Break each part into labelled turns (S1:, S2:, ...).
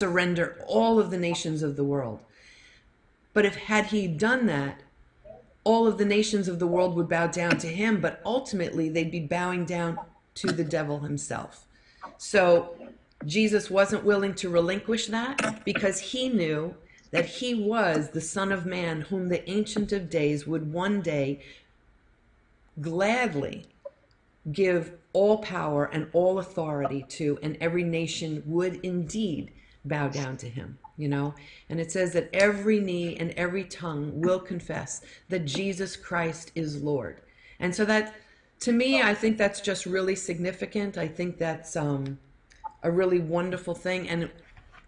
S1: surrender all of the nations of the world. But if had he done that, all of the nations of the world would bow down to him, but ultimately they'd be bowing down to the devil himself. So Jesus wasn't willing to relinquish that because he knew that he was the Son of Man whom the Ancient of Days would one day gladly give all power and all authority to, and every nation would indeed bow down to him, you know. And it says that every knee and every tongue will confess that Jesus Christ is Lord. And so that, to me, I think that's just really significant. I think that's a really wonderful thing. And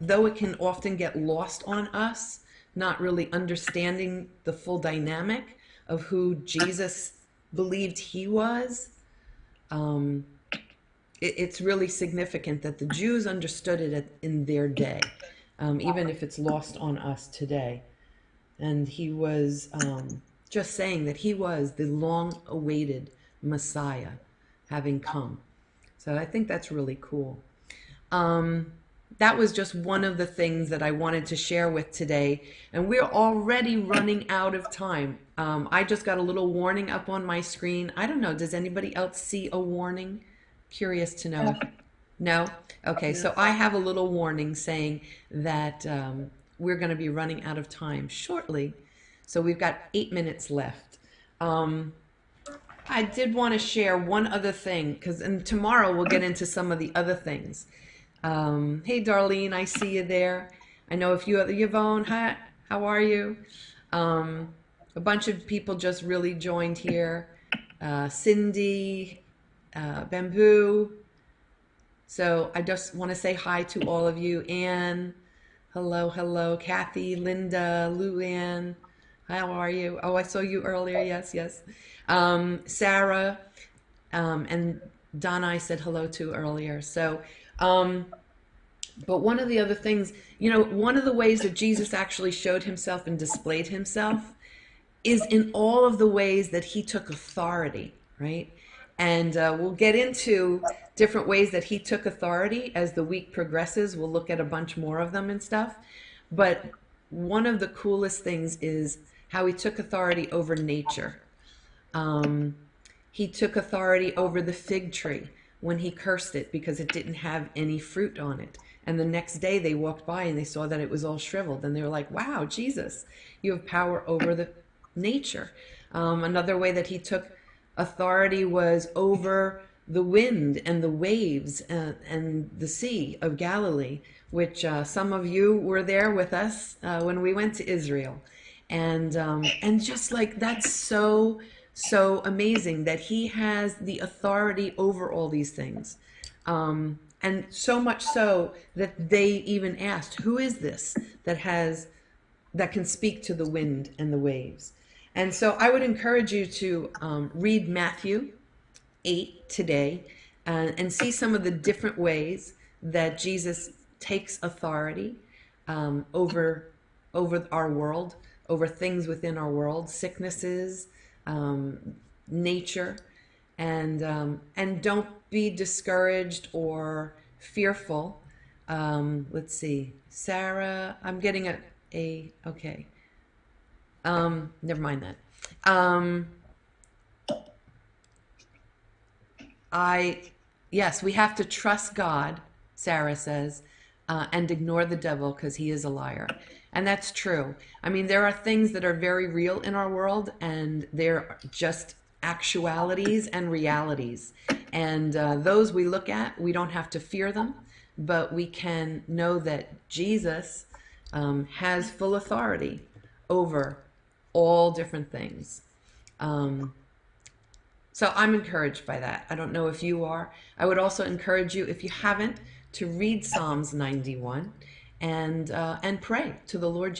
S1: though it can often get lost on us, not really understanding the full dynamic of who Jesus believed he was, it's really significant that the Jews understood it in their day, even if it's lost on us today. And he was just saying that he was the long-awaited Messiah having come. So I think that's really cool. That was just one of the things that I wanted to share with today. And we're already running out of time. I just got a little warning up on my screen. I don't know, does anybody else see a warning? Curious to know. No? Okay, so I have a little warning saying that we're going to be running out of time shortly. So we've got 8 minutes left. I did want to share one other thing, because tomorrow we'll get into some of the other things. Hey, Darlene, I see you there. I know a few other, Yvonne, hi, how are you? A bunch of people just really joined here. Cindy, Bamboo. So I just want to say hi to all of you. Anne, hello, hello. Kathy, Linda, Luann, how are you? Oh, I saw you earlier. Yes, yes. Sarah, and Donna I said hello to earlier. So, but one of the other things, you know, one of the ways that Jesus actually showed himself and displayed himself is in all of the ways that he took authority, right? And we'll get into different ways that he took authority as the week progresses. We'll look at a bunch more of them and stuff. But one of the coolest things is how he took authority over nature. He took authority over the fig tree when he cursed it because it didn't have any fruit on it. And the next day they walked by and they saw that it was all shriveled. And they were like, wow, Jesus, you have power over the nature. Another way that he took authority was over the wind and the waves and the Sea of Galilee, which some of you were there with us when we went to Israel. And just like that's so amazing that he has the authority over all these things. And so much so that they even asked, who is this that can speak to the wind and the waves? And so I would encourage you to read Matthew 8 today and see some of the different ways that Jesus takes authority over our world, over things within our world, sicknesses, nature, and don't be discouraged or fearful. Let's see, Sarah, I'm getting okay. Never mind that. Yes, we have to trust God, Sarah says, and ignore the devil because he is a liar. And that's true. I mean, there are things that are very real in our world, and they're just actualities and realities. And those we look at, we don't have to fear them, but we can know that Jesus has full authority over all different things. So I'm encouraged by that. I don't know if you are. I would also encourage you, if you haven't, to read Psalms 91 and pray to the Lord Jesus.